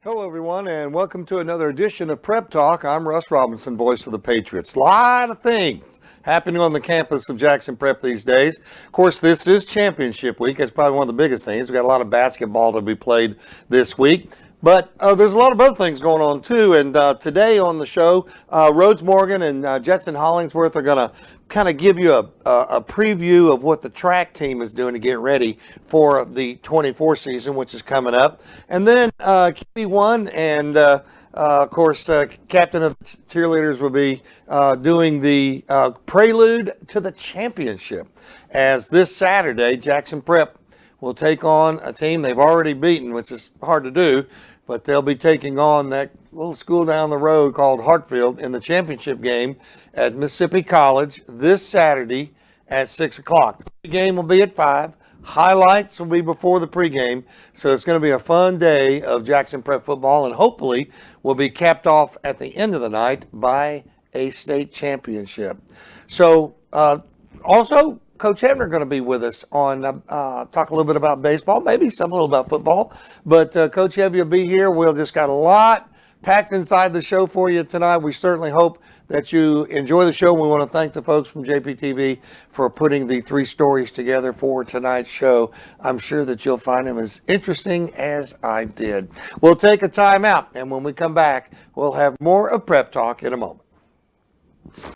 Hello, everyone, and welcome to another edition of Prep Talk. I'm Russ Robinson, voice of the Patriots. A lot of things happening on the campus of Jackson Prep these days. Of course, this is championship week. That's probably one of the biggest things. We've got a lot of basketball to be played this week. But there's a lot of other things going on, too. And today on the show, Rhodes Morgan and Jetson Hollingsworth are going to kind of give you a preview of what the track team is doing to get ready for the 24 season, which is coming up. And then QB1 and, of course, captain of the cheerleaders will be doing the prelude to the championship. As this Saturday, Jackson Prep will take on a team they've already beaten, which is hard to do, but they'll be taking on that little school down the road called Hartfield in the championship game at Mississippi College this Saturday at 6 o'clock. The game will be at 5. Highlights will be before the pregame, so it's going to be a fun day of Jackson Prep football, and hopefully will be capped off at the end of the night by a state championship. So also, Coach Hebner going to be with us on talk a little bit about baseball, maybe some a little about football. But Coach Hebner will be here. We'll just got a lot packed inside the show for you tonight. We certainly hope that you enjoy the show. We want to thank the folks from JPTV for putting the 3 stories together for tonight's show. I'm sure that you'll find them as interesting as I did. We'll take a time out, and when we come back, we'll have more of Prep Talk in a moment.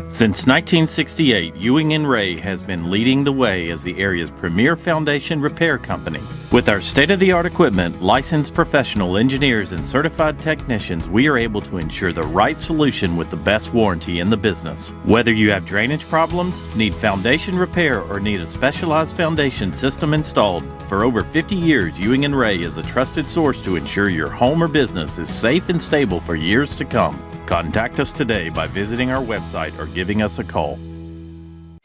Since 1968, Ewing & Ray has been leading the way as the area's premier foundation repair company. With our state-of-the-art equipment, licensed professional engineers, and certified technicians, we are able to ensure the right solution with the best warranty in the business. Whether you have drainage problems, need foundation repair, or need a specialized foundation system installed, for over 50 years, Ewing & Ray is a trusted source to ensure your home or business is safe and stable for years to come. Contact us today by visiting our website or giving us a call.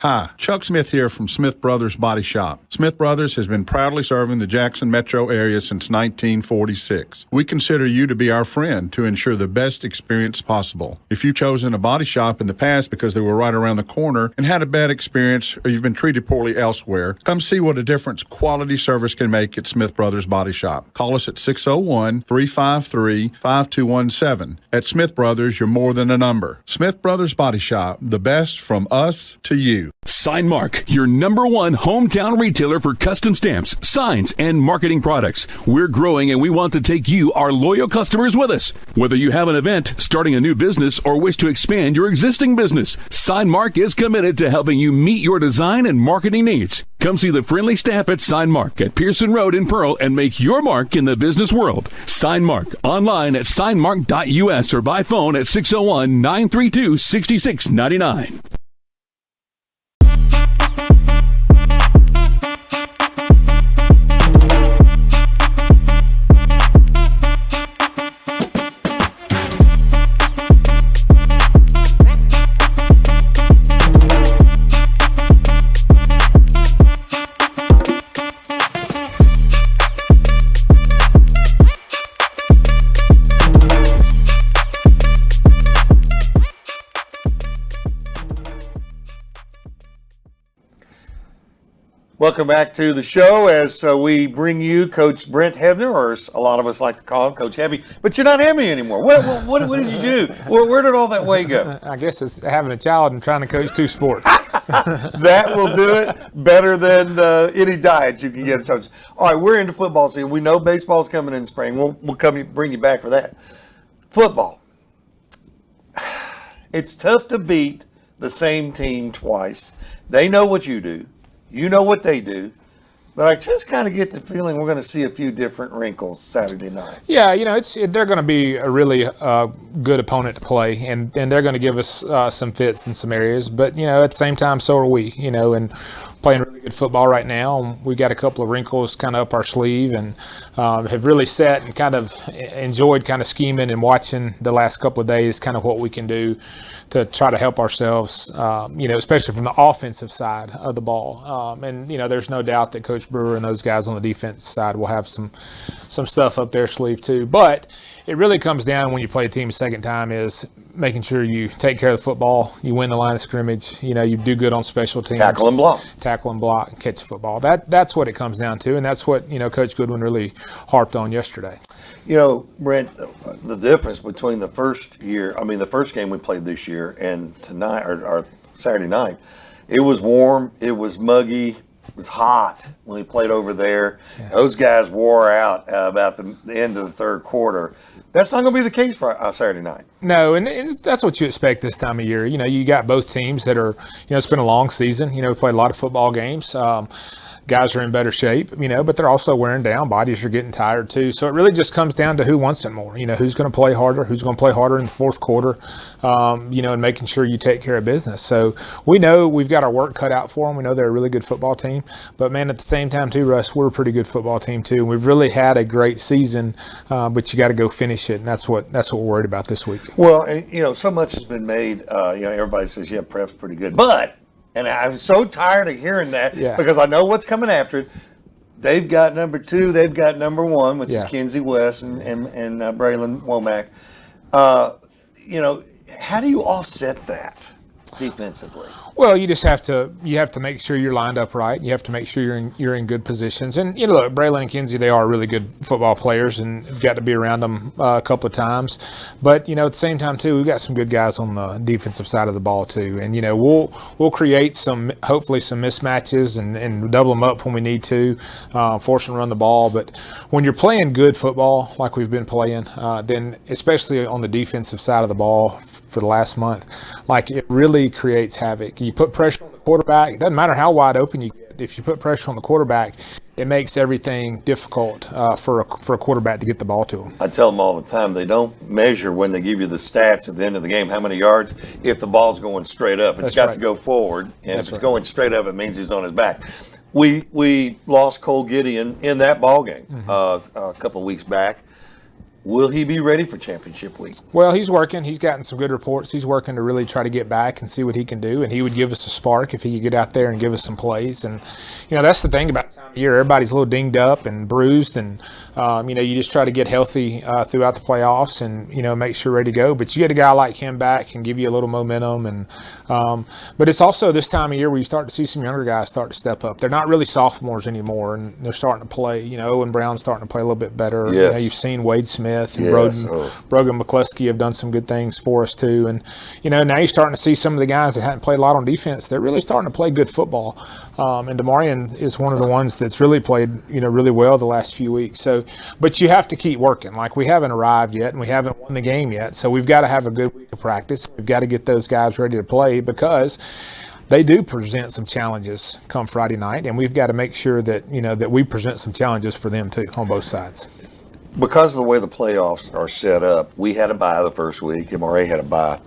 Hi, Chuck Smith here from Smith Brothers Body Shop. Smith Brothers has been proudly serving the Jackson metro area since 1946. We consider you to be our friend to ensure the best experience possible. If you've chosen a body shop in the past because they were right around the corner and had a bad experience, or you've been treated poorly elsewhere, come see what a difference quality service can make at Smith Brothers Body Shop. Call us at 601-353-5217. At Smith Brothers, you're more than a number. Smith Brothers Body Shop, the best from us to you. Signmark, your #1 hometown retailer for custom stamps, signs, and marketing products. We're growing and we want to take you, our loyal customers, with us. Whether you have an event, starting a new business, or wish to expand your existing business, Signmark is committed to helping you meet your design and marketing needs. Come see the friendly staff at Signmark at Pearson Road in Pearl and make your mark in the business world. Signmark, online at signmark.us or by phone at 601-932-6699. Welcome back to the show as we bring you Coach Brent Hebner, or as a lot of us like to call him Coach Heavy. But you're not Heavy anymore. What did you do? Where did all that weight go? I guess it's having a child and trying to coach 2 sports. That will do it better than any diet you can get. All right, we're into football season. We know baseball's coming in spring. We'll bring you back for that. Football. It's tough to beat the same team twice. They know what you do. You know what they do. But I just kind of get the feeling we're going to see a few different wrinkles Saturday night. Yeah, they're going to be a really good opponent to play, and they're going to give us some fits in some areas. But, at the same time, so are we, and playing really good football right now. We got a couple of wrinkles kind of up our sleeve and have really sat and kind of enjoyed kind of scheming and watching the last couple of days kind of what we can do to try to help ourselves, especially from the offensive side of the ball. And there's no doubt that Coach Brewer and those guys on the defense side will have some stuff up their sleeve too. But it really comes down when you play a team a second time is making sure you take care of the football, you win the line of scrimmage, you do good on special teams. Tackle and block. tackle and block and catch the football. That's what it comes down to, and that's what Coach Goodwin really harped on yesterday. Brent, the difference between the first game we played this year and tonight or Saturday night, it was warm, it was muggy, it was hot when we played over there. Yeah. Those guys wore out about the end of the third quarter. That's not going to be the case for Saturday night. No, and that's what you expect this time of year. You got both teams that are, it's been a long season. We played a lot of football games. Guys are in better shape, but they're also wearing down. Bodies are getting tired too. So it really just comes down to who wants it more. Who's going to play harder, who's going to play harder in the fourth quarter, and making sure you take care of business. So we know we've got our work cut out for them. We know they're a really good football team. But, man, at the same time too, Russ, we're a pretty good football team too. We've really had a great season, but you got to go finish it, and that's what we're worried about this week. Well, and, so much has been made. Everybody says, yeah, Prep's pretty good. But – and I'm so tired of hearing that because I know what's coming after it. They've got number 2. They've got number 1, which is Kenzie West and Braylon Womack. How do you offset that defensively? Well, you just have to make sure you're lined up right. You have to make sure you're in good positions. And look, Braylon and Kenzie, they are really good football players, and have got to be around them a couple of times. But at the same time too, we've got some good guys on the defensive side of the ball too. And we'll create hopefully some mismatches and double them up when we need to, force them to run the ball. But when you're playing good football like we've been playing, then especially on the defensive side of the ball for the last month, like it really creates havoc. You put pressure on the quarterback. It doesn't matter how wide open you get. If you put pressure on the quarterback, it makes everything difficult for a quarterback to get the ball to him. I tell them all the time, they don't measure when they give you the stats at the end of the game, how many yards, if the ball's going straight up. It's got to go forward, and if it's going straight up, it means he's on his back. We lost Cole Gideon in that ball game a couple of weeks back. Will he be ready for championship week? Well, he's working. He's gotten some good reports. He's working to really try to get back and see what he can do. And he would give us a spark if he could get out there and give us some plays. And, that's the thing about the time of year. Everybody's a little dinged up and bruised. And, you just try to get healthy throughout the playoffs and, make sure you're ready to go. But you get a guy like him back and give you a little momentum. And but it's also this time of year where you start to see some younger guys start to step up. They're not really sophomores anymore. And they're starting to play. Owen Brown's starting to play a little bit better. Yes. You've seen Wade Smith and Brogan McCluskey have done some good things for us too. And, now you're starting to see some of the guys that hadn't played a lot on defense. They're really starting to play good football. And DeMarion is one of the ones that's really played, really well the last few weeks. So, but you have to keep working. Like, we haven't arrived yet and we haven't won the game yet. So we've got to have a good week of practice. We've got to get those guys ready to play because they do present some challenges come Friday night. And we've got to make sure that, that we present some challenges for them too on both sides. Because of the way the playoffs are set up, we had a bye the first week. MRA had a bye,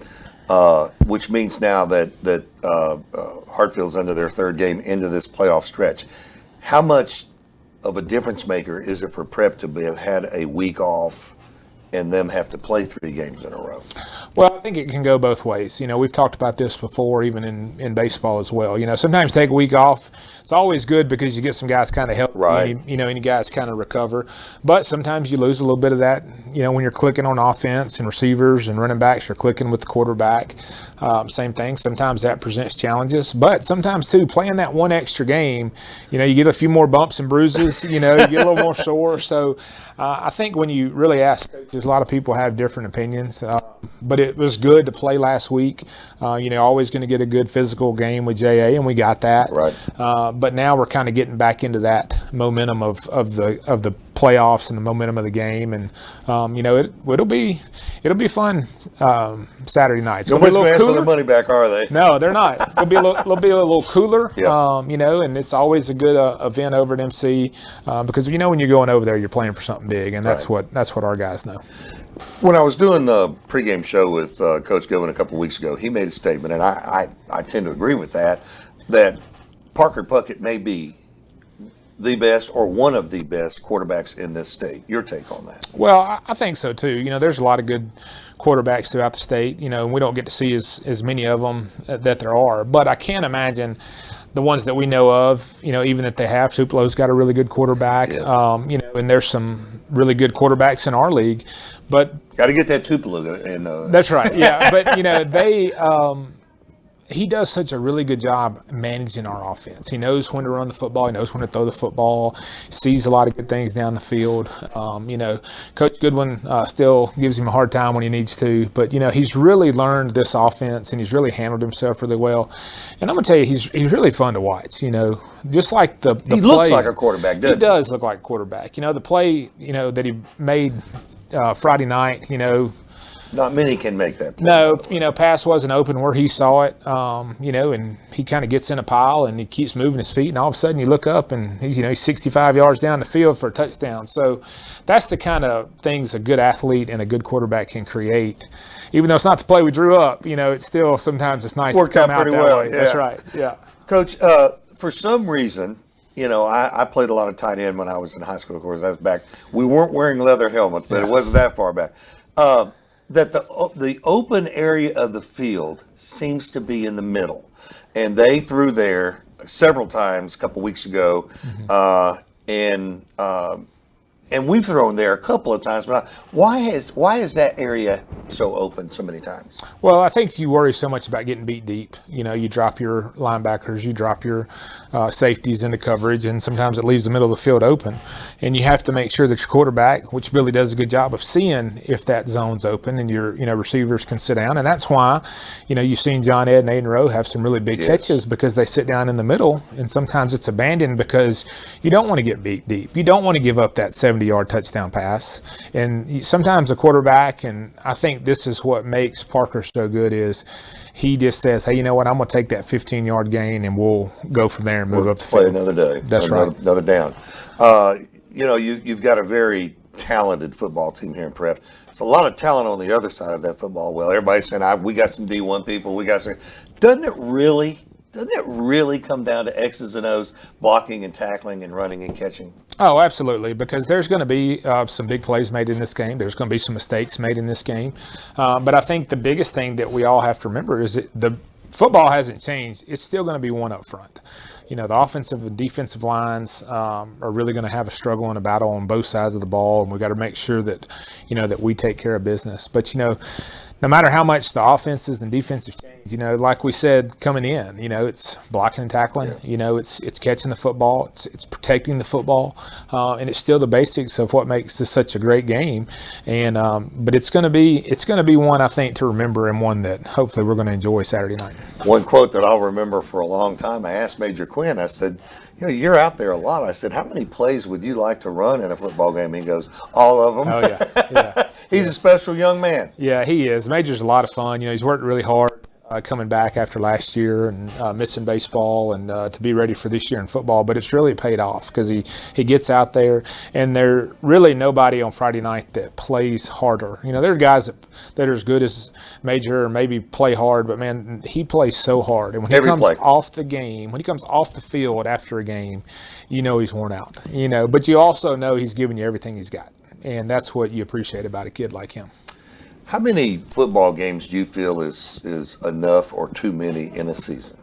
which means now that Hartfield's under their third game into this playoff stretch. How much of a difference maker is it for Prep to have had a week off and them have to play 3 games in a row? Well, I think it can go both ways. We've talked about this before, even in baseball as well. Sometimes take a week off. It's always good because you get some guys kind of help, right. Any guys kind of recover. But sometimes you lose a little bit of that, when you're clicking on offense and receivers and running backs, you're clicking with the quarterback. Same thing. Sometimes that presents challenges. But sometimes, too, playing that one extra game, you get a few more bumps and bruises, you get a little more sore. So I think when you really ask coaches, a lot of people have different opinions. But it was good to play last week. Always going to get a good physical game with JA, and we got that. Right. But now we're kind of getting back into that momentum of the playoffs and the momentum of the game, and it'll be fun Saturday night. It's gonna be a little cooler. For their money back, are they? No, they're not. It'll be a little cooler. Yeah. And it's always a good event over at MC because when you're going over there, you're playing for something big, and that's what our guys know. When I was doing a pregame show with Coach Goodwin a couple of weeks ago, he made a statement, and I tend to agree with that Parker Puckett may be the best or one of the best quarterbacks in this state. Your take on that? Well, I think so too. There's a lot of good quarterbacks throughout the state, and we don't get to see as many of them that there are. But I can't imagine the ones that we know of, even that they have. Tupelo's got a really good quarterback, and there's some really good quarterbacks in our league. But got to get that Tupelo in. That's right, yeah. But, they he does such a really good job managing our offense. He knows when to run the football. He knows when to throw the football. Sees a lot of good things down the field. Coach Goodwin still gives him a hard time when he needs to, but he's really learned this offense and he's really handled himself really well. And I'm gonna tell you, he's really fun to watch. Just like the He play, looks like a quarterback, doesn't he? Does look like a quarterback. The play that he made Friday night. Not many can make that play. No, pass wasn't open where he saw it, and he kind of gets in a pile and he keeps moving his feet, and all of a sudden you look up and he's 65 yards down the field for a touchdown. So that's the kind of things a good athlete and a good quarterback can create. Even though it's not the play we drew up, it's still sometimes it's nice Worked to come out pretty that well. way. Yeah. That's right. Yeah. Coach, for some reason, I played a lot of tight end when I was in high school. Of course, that was back. We weren't wearing leather helmets, but it wasn't that far back. That the open area of the field seems to be in the middle, and they threw there several times a couple weeks ago, and we've thrown there a couple of times. But why is that area so open so many times? Well, I think you worry so much about getting beat deep. You drop your linebackers, you drop your safeties into coverage, and sometimes it leaves the middle of the field open. And you have to make sure that your quarterback, which Billy does a good job of seeing if that zone's open, and your receivers can sit down. And that's why you've seen John Ed and Aiden Rowe have some really big catches, because they sit down in the middle. And sometimes it's abandoned because you don't want to get beat deep. You don't want to give up that 70-yard touchdown pass. And sometimes a quarterback, and I think this is what makes Parker so good, is he just says, hey, you know what, I'm going to take that 15-yard gain and we'll go from there and move up the play field. Another day. That's right. Another down. You've got a very talented football team here in Prep. There's a lot of talent on the other side of that football. Well, everybody's saying, we got some D1 people. We got some. Doesn't it really come down to X's and O's, blocking and tackling and running and catching? Oh, absolutely, because there's going to be some big plays made in this game. There's going to be some mistakes made in this game. But I think the biggest thing that we all have to remember is that the football hasn't changed. It's still going to be one up front. The offensive and defensive lines are really going to have a struggle and a battle on both sides of the ball, and we've got to make sure that, that we take care of business. But, no matter how much the offenses and defensive change, like we said coming in, it's blocking and tackling, it's catching the football, it's protecting the football, and it's still the basics of what makes this such a great game. And but it's going to be one, I think, to remember, and one that hopefully we're going to enjoy Saturday night. One quote that I'll remember for a long time, I asked Major Quinn, I said, you're out there a lot. I said, how many plays would you like to run in a football game? He goes, all of them. Oh, yeah. He's a special young man. Yeah, he is. Major's a lot of fun. He's worked really hard coming back after last year and missing baseball and to be ready for this year in football. But it's really paid off because he gets out there, and there's really nobody on Friday night that plays harder. There are guys that are as good as Major or maybe play hard, but, man, he plays so hard. And when he comes off the game, when he comes off the field after a game, he's worn out. But you also know he's giving you everything he's got. And that's what you appreciate about a kid like him. How many football games do you feel is enough or too many in a season?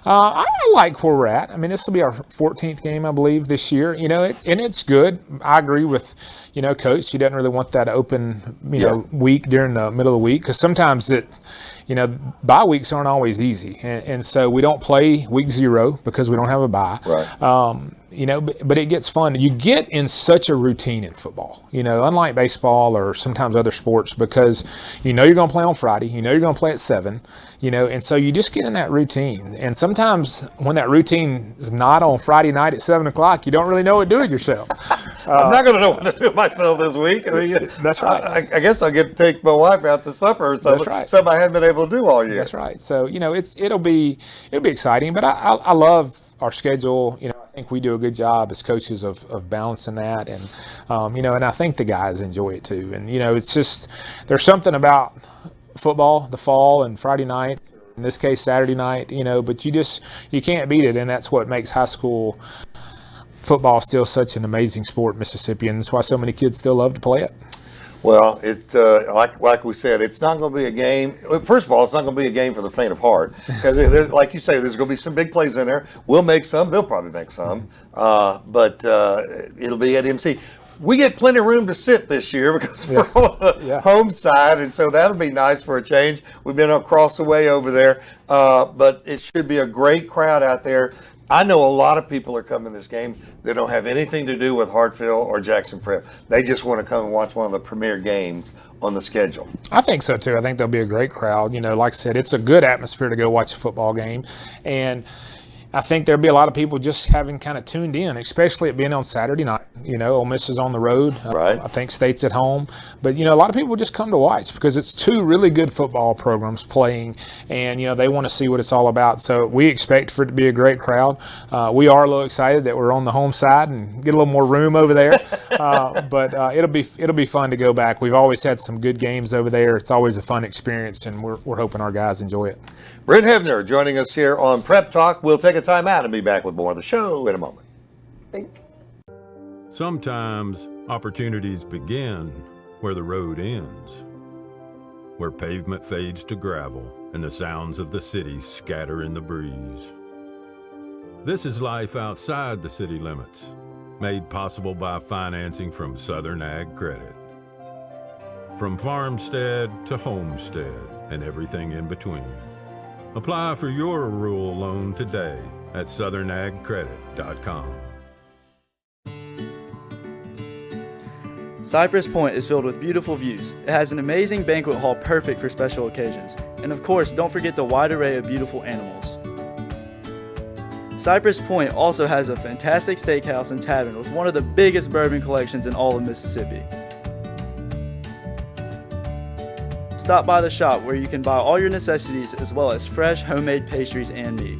I like where we're at. I mean, this will be our 14th game, I believe, this year. It's good. I agree with, Coach. He doesn't really want that open, week during the middle of the week, because sometimes bye weeks aren't always easy, and so we don't play week 0 because we don't have a bye. Right. But it gets fun. You get in such a routine in football, unlike baseball or sometimes other sports, because you're going to play on Friday, you're going to play at 7, and so you just get in that routine. And sometimes when that routine is not on Friday night at 7 o'clock, you don't really know what to do with yourself. I'm not going to know what to do with myself this week. I mean, that's right. I guess I'll get to take my wife out to supper or something. That's right. Something I haven't been able to do all year. That's right. So, it'll be exciting, but I love our schedule. I think we do a good job as coaches of balancing that, and and I think the guys enjoy it too. And it's just, there's something about football, the fall and Friday night, in this case Saturday night, but you can't beat it, and that's what makes high school football still such an amazing sport in Mississippi, and that's why so many kids still love to play it. Well, like we said, it's not going to be a game. First of all, it's not going to be a game for the faint of heart, because like you say, there's going to be some big plays in there. We'll make some. They'll probably make some, but it'll be at MC. we get plenty of room to sit this year because we're on the home side, and so that'll be nice for a change. We've been across the way over there, but it should be a great crowd out there. I know a lot of people are coming to this game that don't have anything to do with Hartsville or Jackson Prep. They just want to come and watch one of the premier games on the schedule. I think so too. I think there'll be a great crowd. You know, like I said, it's a good atmosphere to go watch a football game, and I think there'll be a lot of people just having kind of tuned in, especially it being on Saturday night. You know, Ole Miss is on the road. Right. I think State's at home. But, you know, a lot of people just come to watch because it's two really good football programs playing, and, you know, they want to see what it's all about. So we expect for it to be a great crowd. We are a little excited that we're on the home side and get a little more room over there. But it'll be fun to go back. We've always had some good games over there. It's always a fun experience, and we're hoping our guys enjoy it. Brent Hebner joining us here on Prep Talk. We'll take a time out and be back with more of the show in a moment. Bing. Sometimes opportunities begin where the road ends, where pavement fades to gravel and the sounds of the city scatter in the breeze. This is life outside the city limits, made possible by financing from Southern Ag Credit. From farmstead to homestead and everything in between. Apply for your rural loan today at southernagcredit.com. Cypress Point is filled with beautiful views. It has an amazing banquet hall perfect for special occasions. And of course, don't forget the wide array of beautiful animals. Cypress Point also has a fantastic steakhouse and tavern with one of the biggest bourbon collections in all of Mississippi. Stop by the shop where you can buy all your necessities as well as fresh homemade pastries and meat.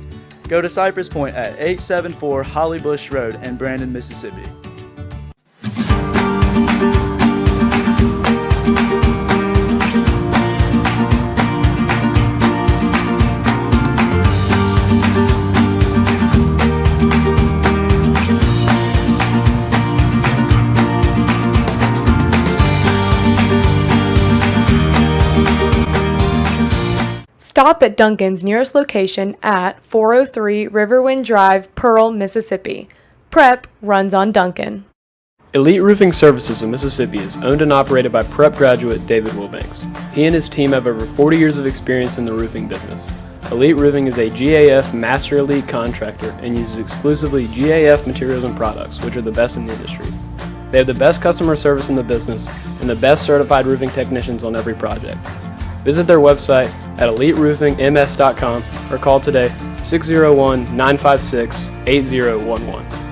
Go to Cypress Point at 874 Holly Bush Road in Brandon, Mississippi. Stop at Dunkin's nearest location at 403 Riverwind Drive, Pearl, Mississippi. Prep runs on Dunkin'. Elite Roofing Services of Mississippi is owned and operated by Prep graduate David Wilbanks. He and his team have over 40 years of experience in the roofing business. Elite Roofing is a GAF Master Elite contractor and uses exclusively GAF materials and products, which are the best in the industry. They have the best customer service in the business and the best certified roofing technicians on every project. Visit their website at eliteroofingms.com or call today 601-956-8011.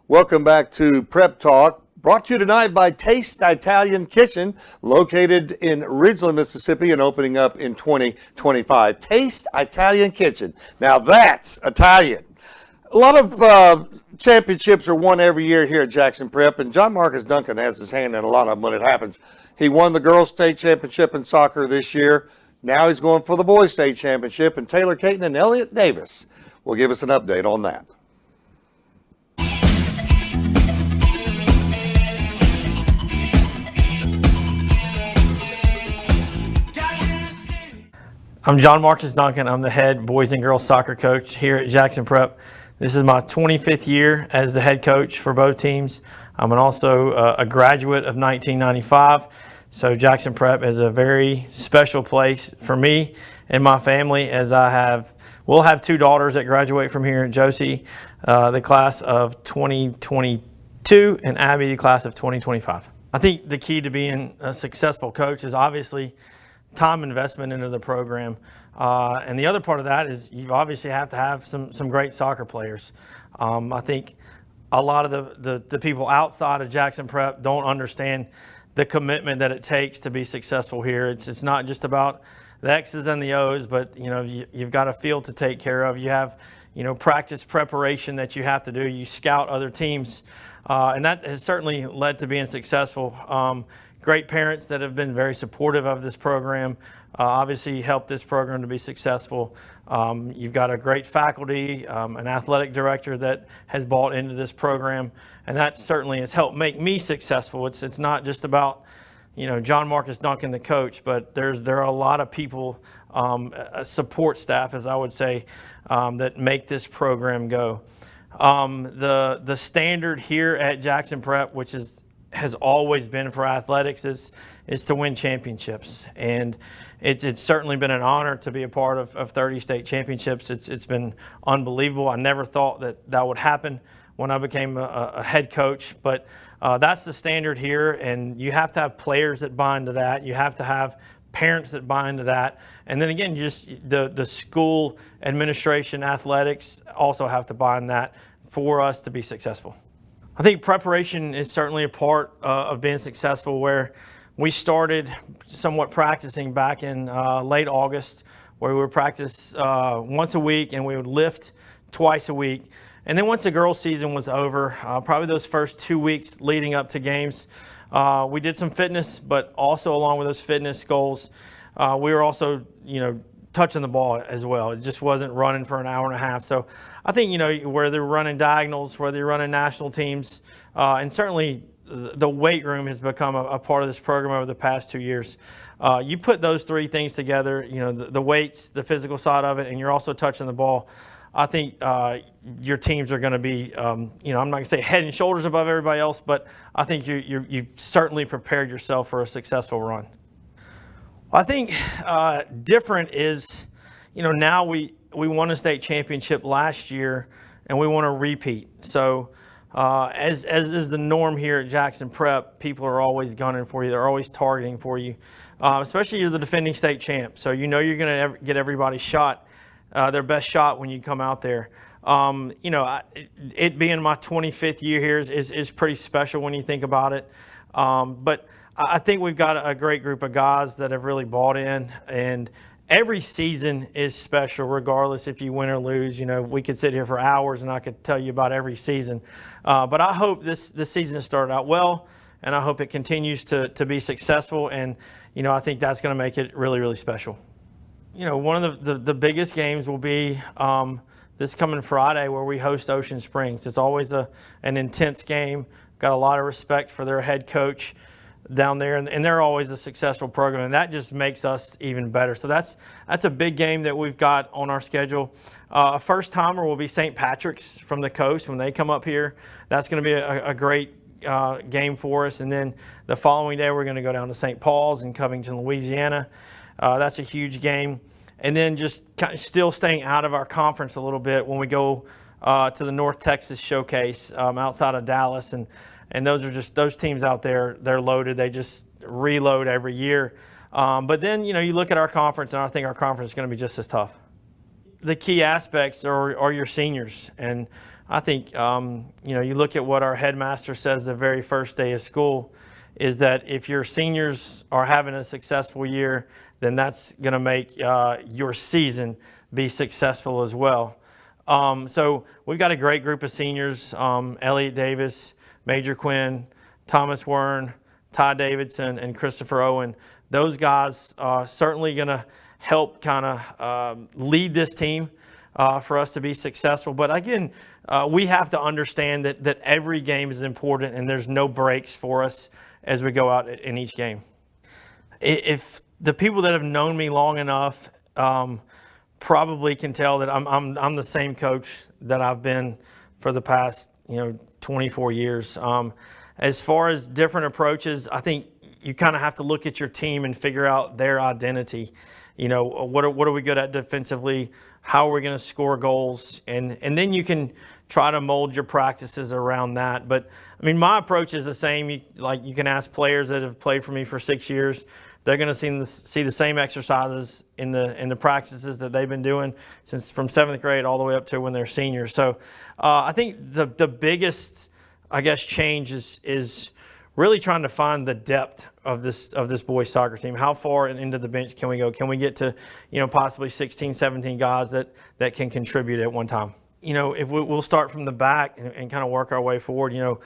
Welcome back to Prep Talk, brought to you tonight by Taste Italian Kitchen, located in Ridgeland, Mississippi, and opening up in 2025. Taste Italian Kitchen. Now that's Italian. A lot of championships are won every year here at Jackson Prep, and John Marcus Duncan has his hand in a lot of them when it happens. He won the girls' state championship in soccer this year. Now he's going for the boys' state championship, and Taylor Caton and Elliot Davis will give us an update on that. I'm John Marcus Duncan. I'm the head boys and girls soccer coach here at Jackson Prep. This is my 25th year as the head coach for both teams. I'm also a graduate of 1995. So Jackson Prep is a very special place for me and my family, as we'll have two daughters that graduate from here, Josie, the class of 2022, and Abby, the class of 2025. I think the key to being a successful coach is obviously time investment into the program. And the other part of that is you obviously have to have some great soccer players. I think a lot of the people outside of Jackson Prep don't understand the commitment that it takes to be successful here. It's not just about the X's and the O's, but you've got a field to take care of. You have practice preparation that you have to do. You scout other teams, and that has certainly led to being successful. Great parents that have been very supportive of this program, obviously helped this program to be successful. You've got a great faculty, an athletic director that has bought into this program, and that certainly has helped make me successful. It's not just about John Marcus Duncan, the coach, but there are a lot of people a support staff, as I would say, that make this program go. The standard here at Jackson Prep, which has always been for athletics, is to win championships. And it's certainly been an honor to be a part of 30 state championships. It's been unbelievable. I never thought that would happen when I became a head coach, but that's the standard here, and you have to have players that buy into that. You have to have parents that buy into that. And then again, just the school administration, athletics also have to buy in that for us to be successful. I think preparation is certainly a part of being successful, where we started somewhat practicing back in late August, where we would practice once a week and we would lift twice a week. And then once the girls' season was over, probably those first 2 weeks leading up to games, we did some fitness, but also along with those fitness goals, we were also, touching the ball as well. It just wasn't running for an hour and a half. So I think, whether they're running diagonals, whether you're running national teams, and certainly the weight room has become a part of this program over the past 2 years. You put those three things together, the weights, the physical side of it, and you're also touching the ball. I think your teams are going to be, I'm not going to say head and shoulders above everybody else, but I think you've certainly prepared yourself for a successful run. I think different is, now we won a state championship last year and we want to repeat. So as is the norm here at Jackson Prep, people are always gunning for you. They're always targeting for you, especially you're the defending state champ. So you're going to get everybody's shot. Their best shot when you come out there. It being my 25th year here is pretty special when you think about it. But I think we've got a great group of guys that have really bought in, and every season is special regardless if you win or lose. We could sit here for hours and I could tell you about every season. But I hope this season has started out well, and I hope it continues to be successful, and I think that's going to make it really, really special. One of the biggest games will be this coming Friday, where we host Ocean Springs. It's always an intense game. Got a lot of respect for their head coach down there, and they're always a successful program, and that just makes us even better. So that's a big game that we've got on our schedule. A first-timer will be St. Patrick's from the coast when they come up here. That's going to be a great game for us. And then the following day, we're going to go down to St. Paul's in Covington, Louisiana. That's a huge game. And then just kind of still staying out of our conference a little bit when we go to the North Texas Showcase outside of Dallas. And those teams out there, they're loaded. They just reload every year. But then, you look at our conference, and I think our conference is going to be just as tough. The key aspects are your seniors. And I think, you look at what our headmaster says the very first day of school, is that if your seniors are having a successful year, then that's going to make your season be successful as well. So we've got a great group of seniors, Elliot Davis, Major Quinn, Thomas Wern, Ty Davidson, and Christopher Owen. Those guys are certainly going to help kind of lead this team for us to be successful. But again, we have to understand that every game is important, and there's no breaks for us as we go out in each game. If the people that have known me long enough probably can tell that I'm the same coach that I've been for the past 24 years. As far as different approaches, I think you kind of have to look at your team and figure out their identity. What are we good at defensively? How are we going to score goals? And then you can try to mold your practices around that. But I mean, my approach is the same. You can ask players that have played for me for 6 years. They're going to see the same exercises in the practices that they've been doing since from 7th grade all the way up to when they're seniors. So I think the biggest, change is really trying to find the depth of this boys soccer team. How far into the bench can we go? Can we get to possibly 16, 17 guys that can contribute at one time? If we'll start from the back and kind of work our way forward. You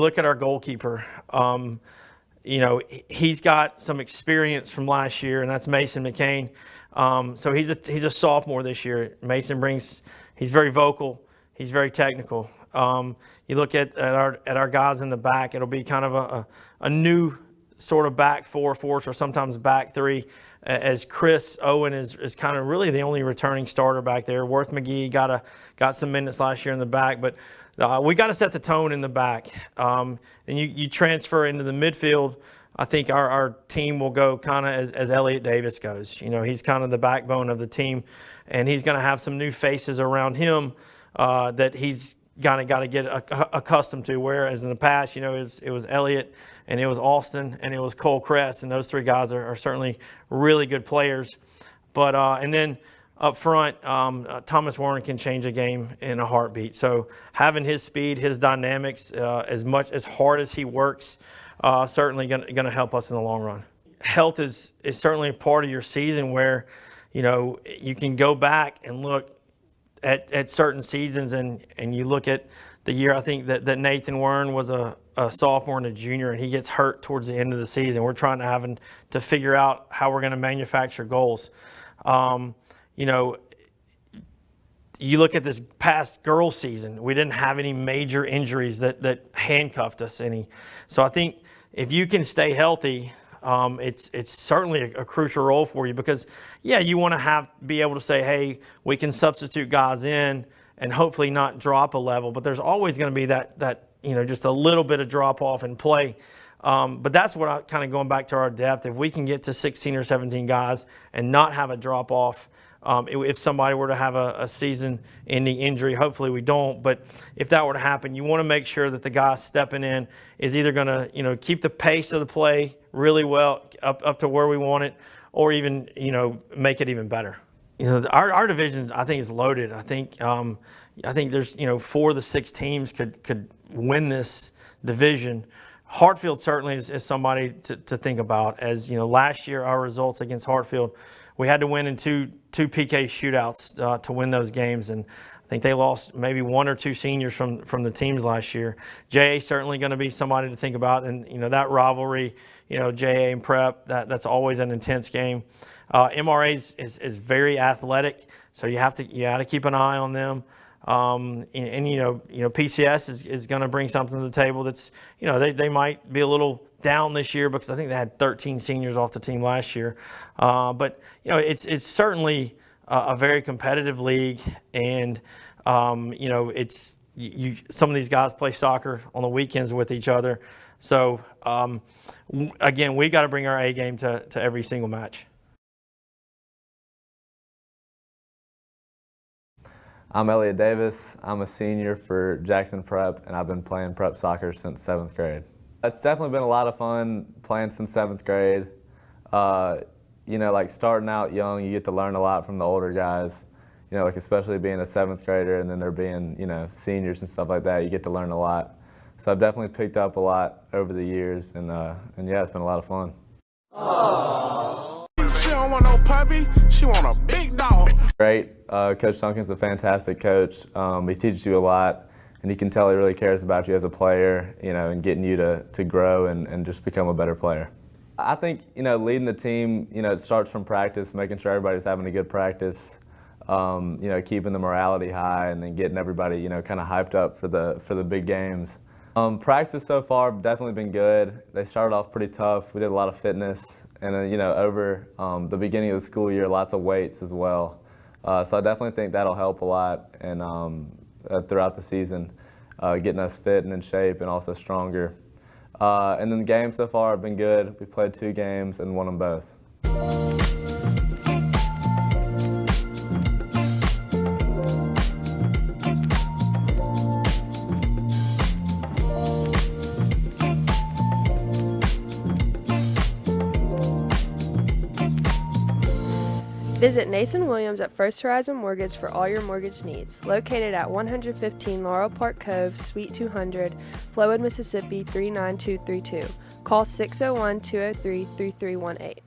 look at our goalkeeper. He's got some experience from last year, and that's Mason McCain. So he's a sophomore this year. He's very vocal. He's very technical. You look at our guys in the back, it'll be kind of a new sort of back four for us, or sometimes back three, as Chris Owen is kind of really the only returning starter back there. Worth McGee got some minutes last year in the back, but we got to set the tone in the back. And you transfer into the midfield. I think our team will go kind of as Elliot Davis goes. You know, he's kind of the backbone of the team, and he's going to have some new faces around him that he's got to get accustomed to. Whereas in the past, you know, it was Elliot, and it was Austin, and it was Cole Kress, and those three guys are certainly really good players. But and then up front, Thomas Warner can change a game in a heartbeat. So having his speed, his dynamics, as hard as he works, certainly going to help us in the long run. Health is certainly a part of your season where, you know, you can go back and look at certain seasons, and you look at the year, I think that Nathan Wern was a sophomore and a junior, and he gets hurt towards the end of the season. We're trying to figure out how we're going to manufacture goals. You know, you look at this past girls season, we didn't have any major injuries that handcuffed us any. So I think if you can stay healthy, it's certainly a crucial role for you, because yeah, you want to be able to say, hey, we can substitute guys in and hopefully not drop a level, but there's always going to be that you know, just a little bit of drop off in play. But that's what I kind of going back to our depth. If we can get to 16 or 17 guys and not have a drop off, if somebody were to have a season-ending injury, hopefully we don't, but if that were to happen, you want to make sure that the guy stepping in is either going to, you know, keep the pace of the play really well up to where we want it, or even, you know, make it even better. You know, our division, I think, is loaded. I think there's, you know, 4 of the 6 teams could win this division. Hartfield certainly is somebody to think about. As you know, last year our results against Hartfield, we had to win in two PK shootouts to win those games, and I think they lost maybe 1 or 2 seniors from the teams last year. JA certainly going to be somebody to think about, and you know, that rivalry, you know, JA and Prep, that's always an intense game. MRA is very athletic, so you got to keep an eye on them. And you know PCS is going to bring something to the table that's, you know, they might be a little down this year because I think they had 13 seniors off the team last year. But you know, it's certainly a very competitive league, and you know, it's some of these guys play soccer on the weekends with each other. So again, we got to bring our A game to every single match. I'm Elliot Davis. I'm a senior for Jackson Prep, and I've been playing prep soccer since 7th grade. It's definitely been a lot of fun playing since 7th grade. You know, like starting out young, you get to learn a lot from the older guys. You know, like especially being a 7th grader and then there being, you know, seniors and stuff like that, you get to learn a lot. So I've definitely picked up a lot over the years, and yeah, it's been a lot of fun. Aww. She don't want no puppy, she want a big dog. Great. Coach Duncan's a fantastic coach. He teaches you a lot, and you can tell he really cares about you as a player, you know, and getting you to grow and just become a better player. I think, you know, leading the team, you know, it starts from practice, making sure everybody's having a good practice, you know, keeping the morality high, and then getting everybody, you know, kind of hyped up for the big games. Practice so far have definitely been good. They started off pretty tough. We did a lot of fitness, and then, you know, over the beginning of the school year, lots of weights as well. So I definitely think that'll help a lot, and throughout the season, getting us fit and in shape and also stronger. And then the games so far have been good. We played 2 games and won them both. Visit Nathan Williams at First Horizon Mortgage for all your mortgage needs. Located at 115 Laurel Park Cove, Suite 200, Flowood, Mississippi 39232. Call 601-203-3318.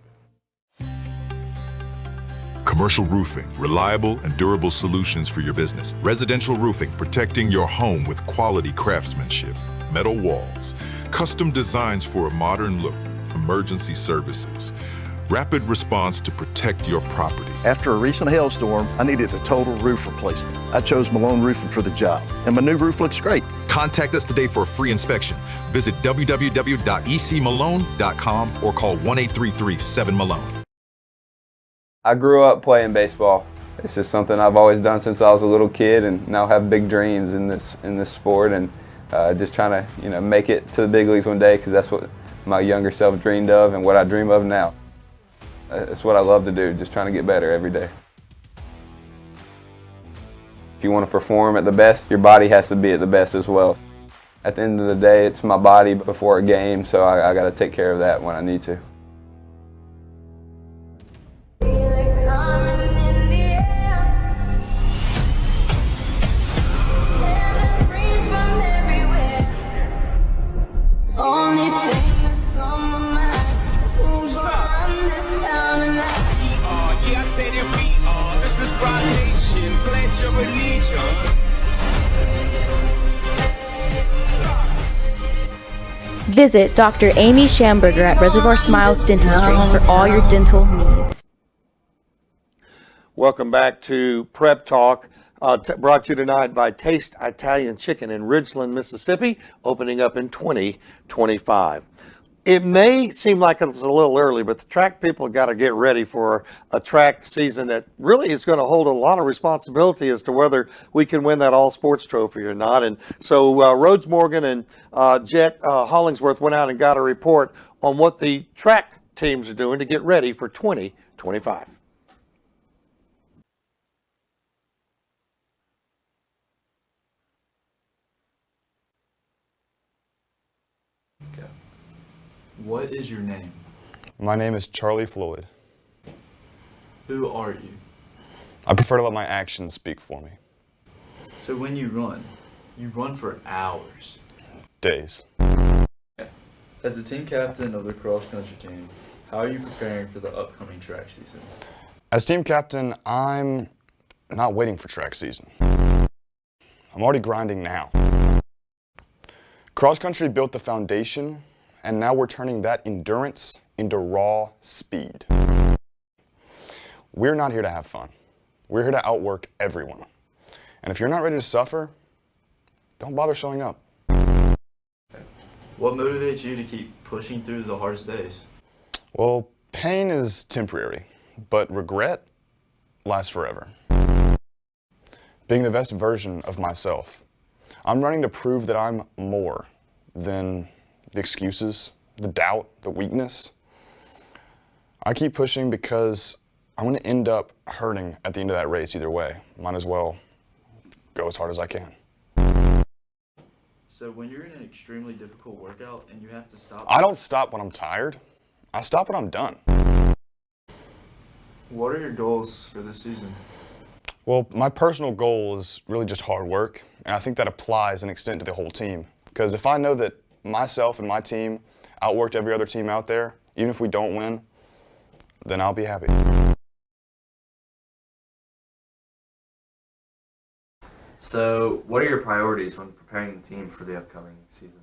Commercial roofing, reliable and durable solutions for your business. Residential roofing, protecting your home with quality craftsmanship. Metal walls, custom designs for a modern look. Emergency services. rapid response to protect your property. After a recent hailstorm, I needed a total roof replacement. I chose Malone Roofing for the job, and my new roof looks great. Contact us today for a free inspection. Visit www.ecmalone.com or call 1-833-7-MALONE. I grew up playing baseball. It's just something I've always done since I was a little kid, and now have big dreams in this sport, and just trying to make it to the big leagues one day, because that's what my younger self dreamed of and what I dream of now. It's what I love to do, just trying to get better every day. If you want to perform at the best, your body has to be at the best as well. At the end of the day, it's my body before a game, so I got to take care of that when I need to. Visit Dr. Amy Schamberger at Reservoir Smiles Dentistry for all your dental needs. Welcome back to Prep Talk, brought to you tonight by Taste Italian Chicken in Ridgeland, Mississippi, opening up in 2025. It may seem like it's a little early, but the track people got to get ready for a track season that really is going to hold a lot of responsibility as to whether we can win that all sports trophy or not. And so Rhodes Morgan and Jet Hollingsworth went out and got a report on what the track teams are doing to get ready for 2025. What is your name? My name is Charlie Floyd. Who are you? I prefer to let my actions speak for me. So when you run for hours. Days. As the team captain of the cross country team, how are you preparing for the upcoming track season? As team captain, I'm not waiting for track season. I'm already grinding now. Cross country built the foundation, and now we're turning that endurance into raw speed. We're not here to have fun. We're here to outwork everyone. And if you're not ready to suffer, don't bother showing up. What motivates you to keep pushing through the hardest days? Well, pain is temporary, but regret lasts forever. Being the best version of myself, I'm running to prove that I'm more than the excuses, the doubt, the weakness. I keep pushing because I'm going to end up hurting at the end of that race either way. Might as well go as hard as I can. So when you're in an extremely difficult workout and you have to stop... I don't stop when I'm tired. I stop when I'm done. What are your goals for this season? Well, my personal goal is really just hard work, and I think that applies an extent to the whole team. Because if I know that myself and my team outworked every other team out there, even if we don't win, then I'll be happy. So, what are your priorities when preparing the team for the upcoming season?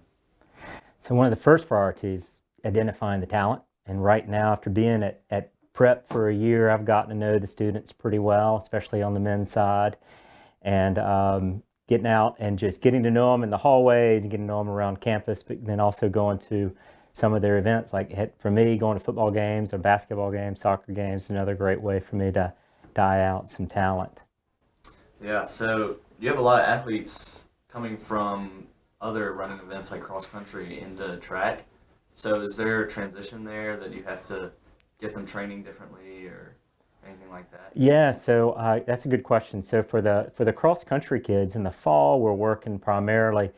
So one of the first priorities, identifying the talent. And right now, after being at Prep for a year, I've gotten to know the students pretty well, especially on the men's side. And getting out and just getting to know them in the hallways and getting to know them around campus, but then also going to some of their events. Like for me, going to football games or basketball games, soccer games, another great way for me to die out some talent. Yeah, so you have a lot of athletes coming from other running events like cross country into track. So is there a transition there that you have to get them training differently or anything like that? Yeah, so that's a good question. So for the cross country kids in the fall, we're working primarily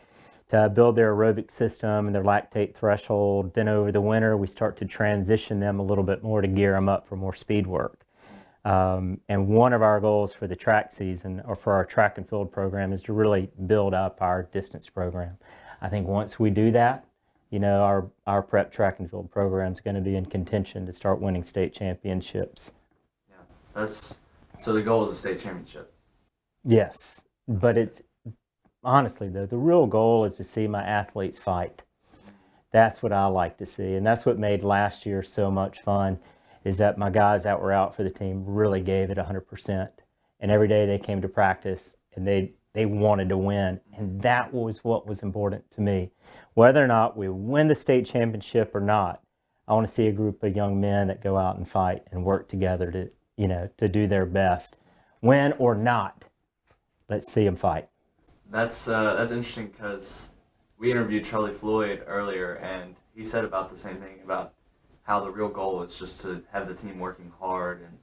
to build their aerobic system and their lactate threshold. Then over the winter, we start to transition them a little bit more to gear them up for more speed work. And one of our goals for the track season, or for our track and field program, is to really build up our distance program. I think once we do that, you know, our prep track and field program is going to be in contention to start winning state championships. Yeah, so the goal is a state championship. Yes, but it's honestly though, the real goal is to see my athletes fight. That's what I like to see, and that's what made last year so much fun. is that my guys that were out for the team really gave it 100%. And every day they came to practice and they wanted to win. And that was what was important to me. Whether or not we win the state championship or not, I want to see a group of young men that go out and fight and work together to, to do their best. Win or not, let's see them fight. That's interesting because we interviewed Charlie Floyd earlier, and he said about the same thing, about how the real goal is just to have the team working hard and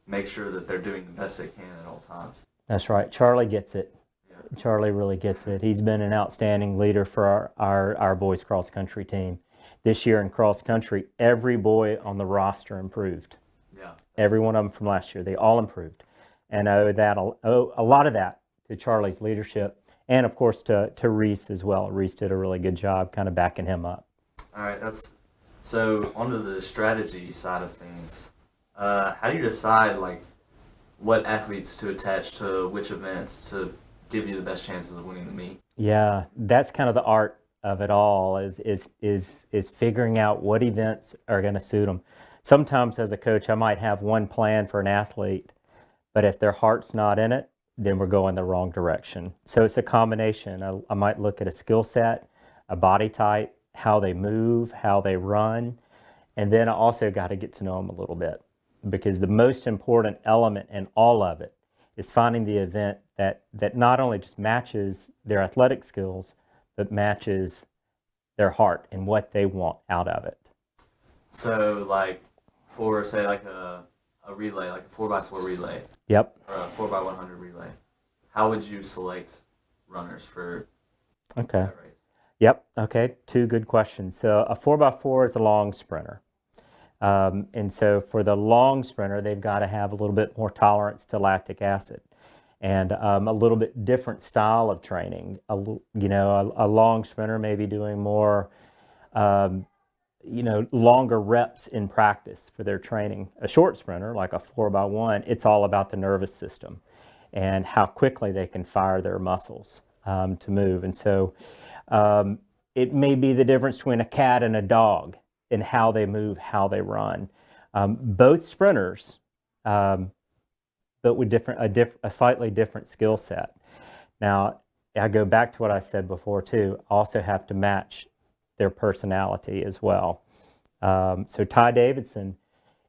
make sure that they're doing the best they can at all times. That's right. Charlie gets it. Yeah. Charlie really gets it. He's been an outstanding leader for our boys cross country team. This year in cross country, every boy on the roster improved. Yeah. Every one of them from last year, they all improved. And I owe a lot of that to Charlie's leadership, and of course to Reese as well. Reese did a really good job kind of backing him up. All right, so onto the strategy side of things. How do you decide what athletes to attach to which events to give you the best chances of winning the meet? Yeah, that's kind of the art of it all, is figuring out what events are going to suit them. Sometimes as a coach, I might have one plan for an athlete, but if their heart's not in it, then we're going the wrong direction. So it's a combination. I might look at a skill set, a body type, how they move, how they run, and then I also got to get to know them a little bit, because the most important element in all of it is finding the event that not only just matches their athletic skills, but matches their heart and what they want out of it. So for say a relay, like a 4x4 relay. Yep. Or a 4x100 relay, how would you select runners for Okay. that race? Yep. Okay. Two good questions. So a 4x4 is a long sprinter. And so for the long sprinter, they've got to have a little bit more tolerance to lactic acid, and a little bit different style of training. A long sprinter may be doing more, longer reps in practice for their training. A short sprinter, like a 4x1, it's all about the nervous system and how quickly they can fire their muscles to move. And so it may be the difference between a cat and a dog in how they move, how they run. Both sprinters, but with a slightly different skill set. Now, I go back to what I said before too. Also have to match their personality as well. So Ty Davidson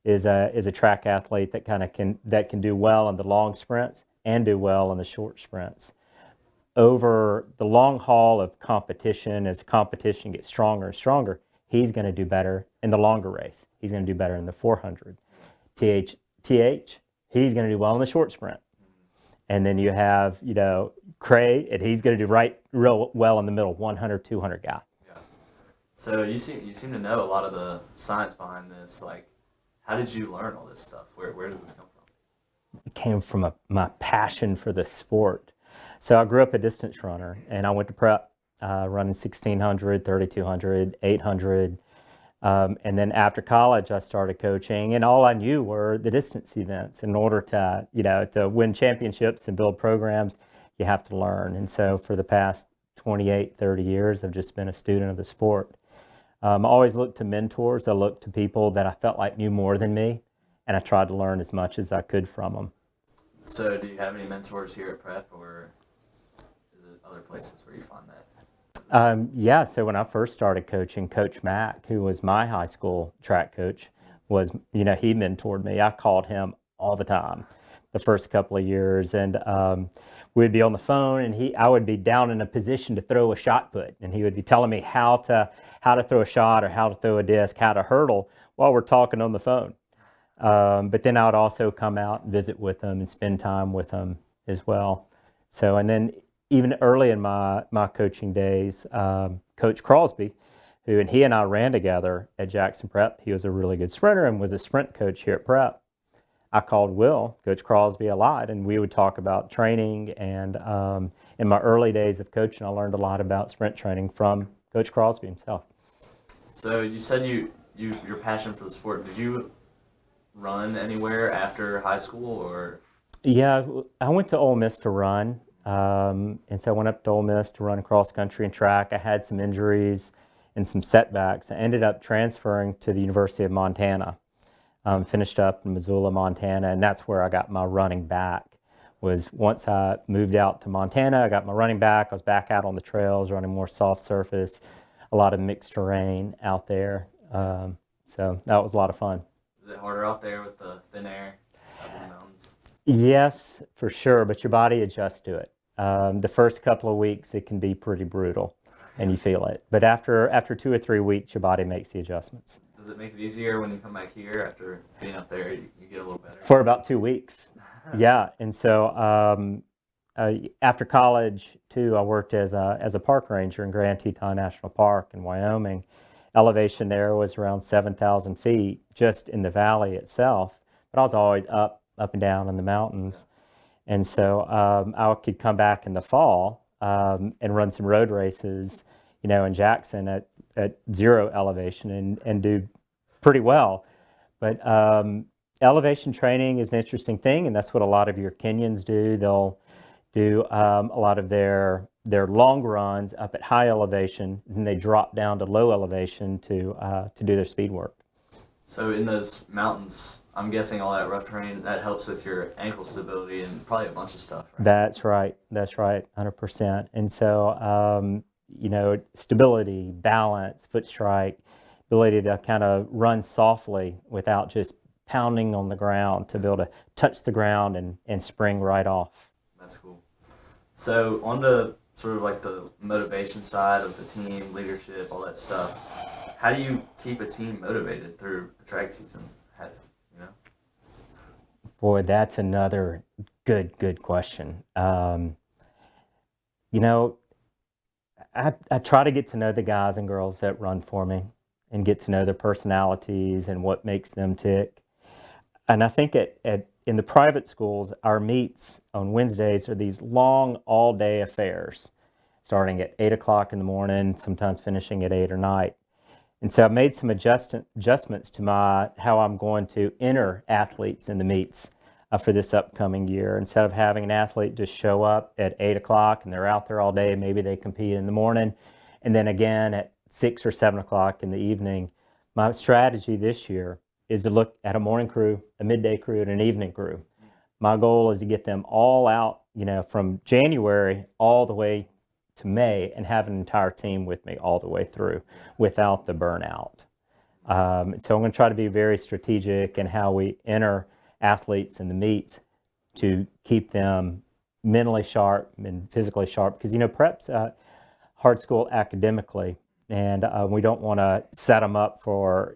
is a track athlete that can do well in the long sprints and do well in the short sprints. Over the long haul of competition, as competition gets stronger and stronger, he's going to do better in the longer race. He's going to do better in the 400. TH, he's going to do well in the short sprint. And then you have, Cray, and he's going to do real well in the middle, 100, 200 guy. Yeah. So you seem to know a lot of the science behind this. How did you learn all this stuff? Where does this come from? It came from my passion for the sport. So I grew up a distance runner, and I went to prep, running 1,600, 3,200, 800. And then after college, I started coaching, and all I knew were the distance events. In order to, to win championships and build programs, you have to learn. And so for the past 28, 30 years, I've just been a student of the sport. I always looked to mentors. I looked to people that I felt like knew more than me, and I tried to learn as much as I could from them. So do you have any mentors here at Prep, or is it other places where you find that? Yeah, so when I first started coaching, Coach Mack, who was my high school track coach, was, he mentored me. I called him all the time the first couple of years, and we'd be on the phone, and I would be down in a position to throw a shot put, and he would be telling me how to throw a shot or how to throw a disc, how to hurdle while we're talking on the phone. But then I would also come out and visit with them and spend time with them as well. So, and then even early in my coaching days, Coach Crosby, he and I ran together at Jackson Prep. He was a really good sprinter and was a sprint coach here at Prep. I called Coach Crosby, a lot, and we would talk about training. And in my early days of coaching, I learned a lot about sprint training from Coach Crosby himself. So you said your passion for the sport. Did you run anywhere after high school, or? Yeah, I went to Ole Miss to run. And so I went up to Ole Miss to run cross country and track. I had some injuries and some setbacks. I ended up transferring to the University of Montana Finished up in Missoula, Montana, and that's where I got my running back. Was once I moved out to Montana, I got my running back. I was back out on the trails, running more soft surface, a lot of mixed terrain out there. So that was a lot of fun. Is it harder out there with the thin air up in the mountains? Yes, for sure, but your body adjusts to it. The first couple of weeks, it can be pretty brutal, and you feel it. But after 2 or 3 weeks, your body makes the adjustments. Does it make it easier when you come back here after being up there? You get a little better? For about 2 weeks. Yeah, and so after college, too, I worked as a park ranger in Grand Teton National Park in Wyoming. Elevation there was around 7,000 feet just in the valley itself, but I was always up and down in the mountains. And so I could come back in the fall and run some road races, in Jackson at 0 elevation and do pretty well. But elevation training is an interesting thing, and that's what a lot of your Kenyans do. They'll do a lot of their long runs up at high elevation, and they drop down to low elevation to do their speed work. So in those mountains, I'm guessing all that rough terrain, that helps with your ankle stability and probably a bunch of stuff, right? That's right, 100%. And so, stability, balance, foot strike, ability to kind of run softly without just pounding on the ground, to be able to touch the ground and spring right off. That's cool. So on the sort of like the motivation side of the team, leadership, all that stuff, how do you keep a team motivated through a track season? Boy, that's another good question. I try to get to know the guys and girls that run for me and get to know their personalities and what makes them tick. And I think in the private schools, our meets on Wednesdays are these long all-day affairs, starting at 8 o'clock in the morning, sometimes finishing at 8 or 9. And so I've made some adjustments to how I'm going to enter athletes in the meets for this upcoming year. Instead of having an athlete just show up at 8 o'clock and they're out there all day, maybe they compete in the morning, and then again at 6 or 7 o'clock in the evening, my strategy this year is to look at a morning crew, a midday crew, and an evening crew. My goal is to get them all out, from January all the way to May, and have an entire team with me all the way through without the burnout. So I'm going to try to be very strategic in how we enter athletes in the meets to keep them mentally sharp and physically sharp, because prep's a hard school academically, and we don't want to set them up for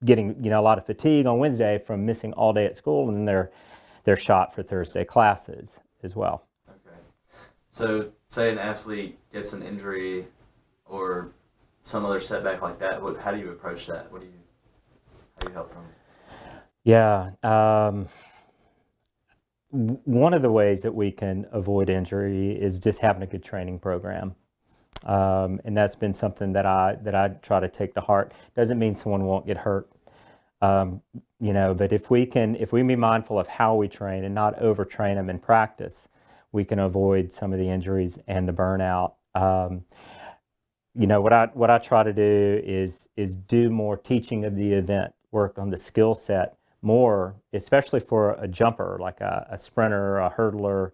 getting a lot of fatigue on Wednesday from missing all day at school, and then they're shot for Thursday classes as well. So say an athlete gets an injury or some other setback like that, how do you approach that? How do you help them? Yeah. One of the ways that we can avoid injury is just having a good training program. And that's been something that I try to take to heart. Doesn't mean someone won't get hurt. But if we be mindful of how we train and not overtrain them in practice, we can avoid some of the injuries and the burnout. What I try to do is do more teaching of the event, work on the skill set more, especially for a jumper, like a sprinter, a hurdler,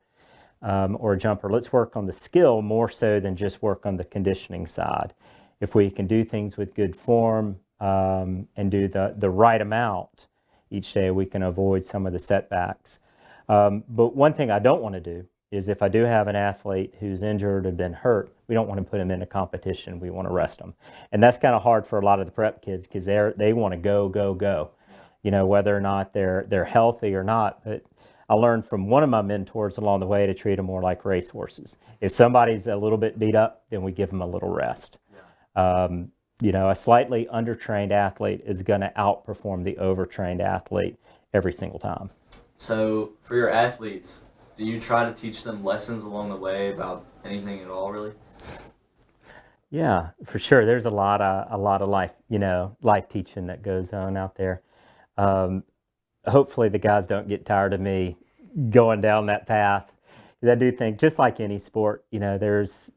or a jumper. Let's work on the skill more so than just work on the conditioning side. If we can do things with good form and do the right amount each day, we can avoid some of the setbacks. But one thing I don't want to do is, if I do have an athlete who's injured or been hurt, we don't want to put them in a competition. We want to rest them. And that's kind of hard for a lot of the prep kids, because they want to go, whether or not they're healthy or not. But I learned from one of my mentors along the way to treat them more like racehorses. If somebody's a little bit beat up, then we give them a little rest. A slightly undertrained athlete is going to outperform the overtrained athlete every single time. So for your athletes, do you try to teach them lessons along the way about anything at all, really? Yeah, for sure. There's a lot of life teaching that goes on out there. Hopefully the guys don't get tired of me going down that path. Because I do think, just like any sport, there's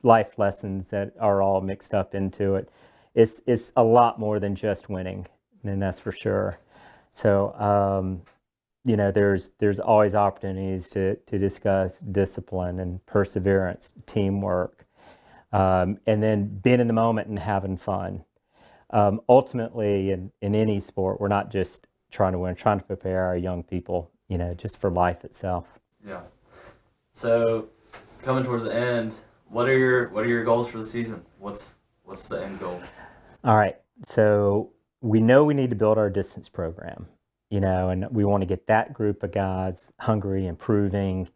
life lessons that are all mixed up into it. It's a lot more than just winning. and that's for sure. So, you know, there's always opportunities to discuss discipline and perseverance, teamwork, and then being in the moment and having fun. Ultimately, in any sport, we're not just trying to win, trying to prepare our young people, you know, just for life itself. Yeah. So, coming towards the end, what are your goals for the season? What's the end goal? All right. So we know we need to build our distance program, you know, and we want to get that group of guys hungry, improving,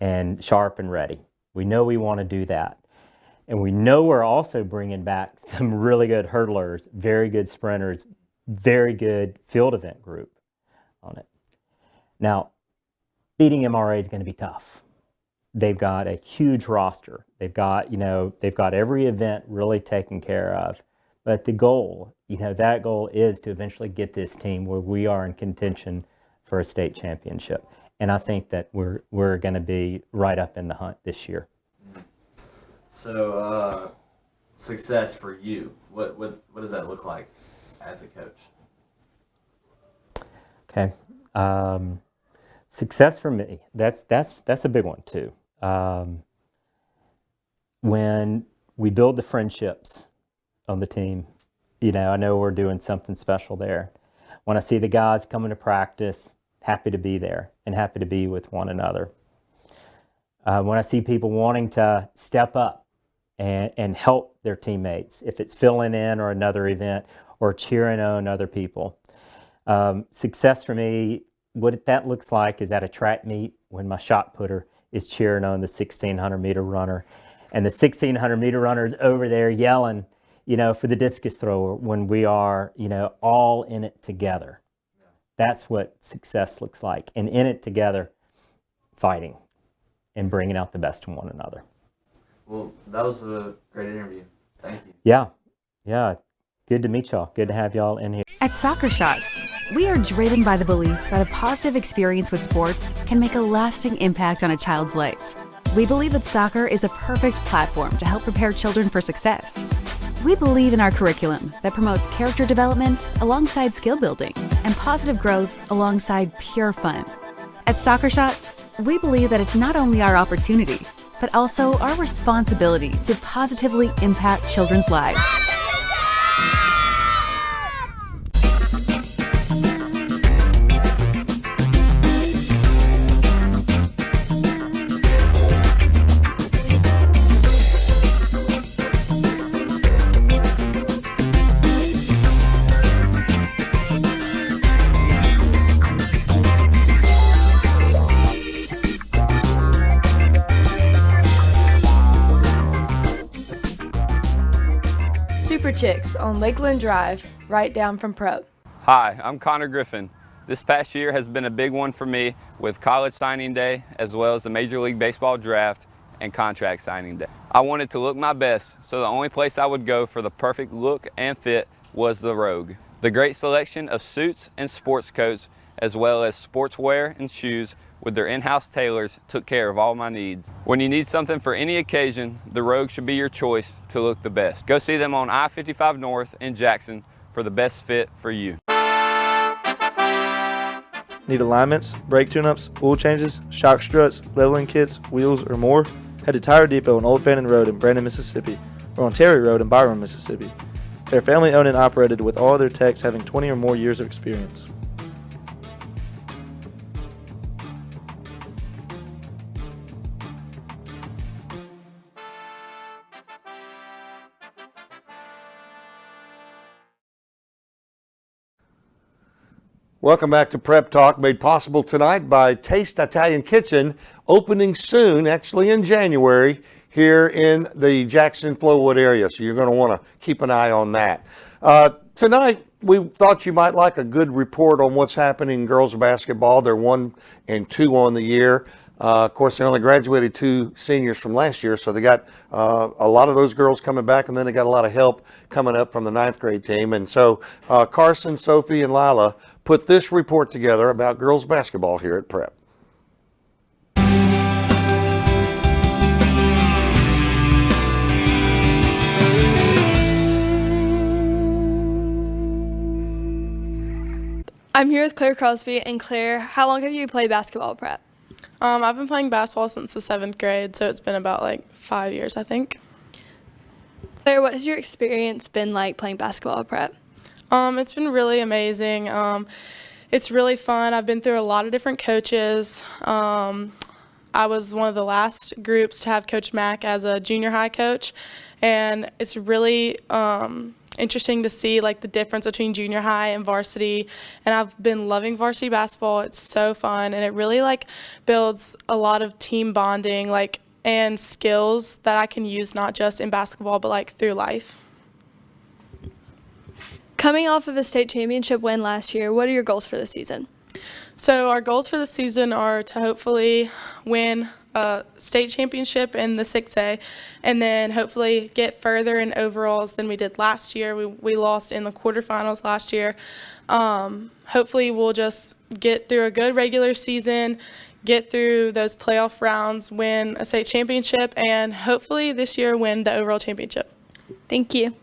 and sharp and ready. We know we want to do that. And we know we're also bringing back some really good hurdlers, very good sprinters, very good field event group on it. Now, beating MRA is going to be tough. They've got a huge roster. They've got every event really taken care of. But the goal, you know, that goal is to eventually get this team where we are in contention for a state championship. And I think that we're going to be right up in the hunt this year. So, success for you. What does that look like as a coach? Okay. Success for me, that's a big one too. When we build the friendships on the team, you know, I know we're doing something special there. When I see the guys coming to practice, happy to be there and happy to be with one another. When I see people wanting to step up and help their teammates, if it's filling in or another event or cheering on other people. Success for me, what that looks like is at a track meet when my shot putter is cheering on the 1,600 meter runner and the 1,600 meter runner is over there yelling, you know, for the discus thrower when we are, you know, all in it together. That's what success looks like. And in it together, fighting and bringing out the best in one another. Well, that was a great interview. Thank you. Yeah. Good to meet y'all. Good to have y'all in here. At Soccer Shots, we are driven by the belief that a positive experience with sports can make a lasting impact on a child's life. We believe that soccer is a perfect platform to help prepare children for success. We believe in our curriculum that promotes character development alongside skill building and positive growth alongside pure fun. At Soccer Shots, we believe that it's not only our opportunity, but also our responsibility to positively impact children's lives. Super Chicks on Lakeland Drive, right down from Prep. Hi, I'm Connor Griffin. This past year has been a big one for me with college signing day, as well as the Major League Baseball draft and contract signing day. I wanted to look my best, so the only place I would go for the perfect look and fit was the Rogue. The great selection of suits and sports coats, as well as sportswear and shoes with their in-house tailors, took care of all my needs. When you need something for any occasion, the Rogue should be your choice to look the best. Go see them on I-55 North in Jackson for the best fit for you. Need alignments, brake tune-ups, oil changes, shock struts, leveling kits, wheels, or more? Head to Tire Depot on Old Fannin Road in Brandon, Mississippi, or on Terry Road in Byron, Mississippi. They're family owned and operated with all their techs having 20 or more years of experience. Welcome back to Prep Talk, made possible tonight by Taste Italian Kitchen, opening soon, actually in January, here in the Jackson-Flowood area. So you're going to want to keep an eye on that. Tonight, we thought you might like a good report on what's happening in girls basketball. They're 1-2 on the year. Of course, they only graduated 2 seniors from last year, so they got a lot of those girls coming back, and then they got a lot of help coming up from the 9th grade team. And so Carson, Sophie, and Lila put this report together about girls basketball here at Prep. I'm here with Claire Crosby. And Claire, how long have you played basketball at Prep? I've been playing basketball since the 7th grade, so it's been about like 5 years, I think. Claire, what has your experience been like playing basketball at Prep? It's been really amazing. It's really fun. I've been through a lot of different coaches. I was one of the last groups to have Coach Mack as a junior high coach, and it's really interesting to see like the difference between junior high and varsity. And I've been loving varsity basketball. It's so fun, and it really like builds a lot of team bonding and skills that I can use not just in basketball but like through life. Coming off of a state championship win last year, what are your goals for this season? So our goals for the season are to hopefully win a state championship in the 6A, and then hopefully get further in overalls than we did last year. We lost in the quarterfinals last year. Hopefully we'll just get through a good regular season, get through those playoff rounds, win a state championship, and hopefully this year win the overall championship. Thank you.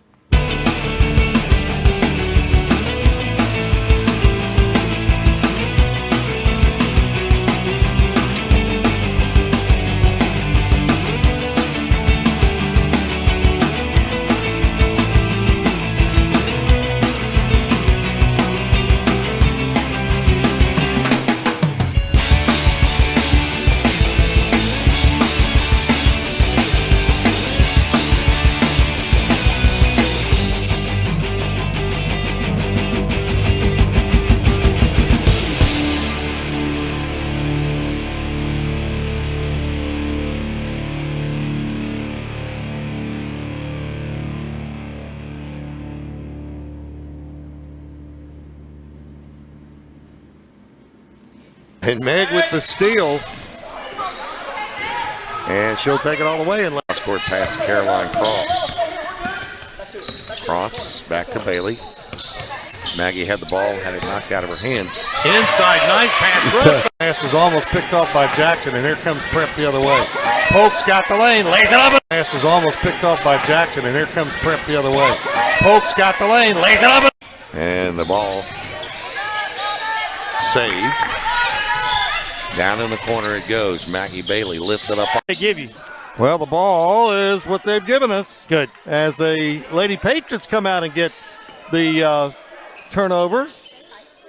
And Meg with the steal. And she'll take it all the way and last court pass to Caroline Cross. Cross back to Bailey. Maggie had the ball, had it knocked out of her hands. Inside, nice pass. Pass was almost picked off by Jackson, and here comes Prep the other way. Polk's got the lane, lays it up. Pass was almost picked off by Jackson, and here comes Prep the other way. Polk's got the lane, lays it up. And the ball saved. Down in the corner it goes. Maggie Bailey lifts it up. They give you. Well, the ball is what they've given us. Good. As the Lady Patriots come out and get the turnover.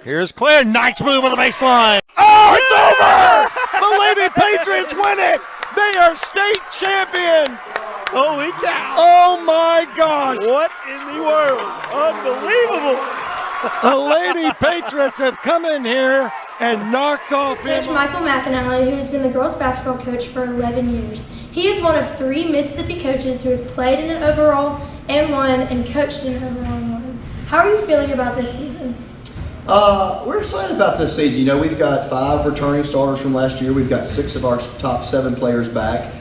Here's Claire. Nice move on the baseline. Oh, it's over! The Lady Patriots win it! They are state champions! Holy cow! Oh my gosh! What in the world? Unbelievable! The Lady Patriots have come in here and knocked off Coach Michael McAnally, who has been the girls basketball coach for 11 years. He is one of 3 Mississippi coaches who has played in an overall and won, and coached in an overall and won. How are you feeling about this season? We're excited about this season. You know, we've got 5 returning starters from last year. We've got 6 of our top 7 players back.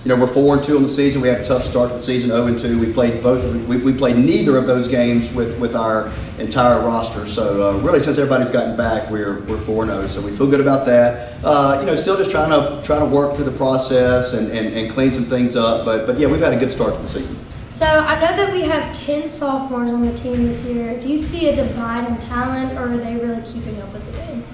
You know, we're 4-2 on the season. We had a tough start to the season, 0-2. We played we played neither of those games with our entire roster. So really, since everybody's gotten back, we're 4-0. So we feel good about that. You know, still just trying to work through the process and clean some things up. But yeah, we've had a good start to the season. So I know that we have 10 sophomores on the team this year. Do you see a divide in talent, or are they really keeping up with the game?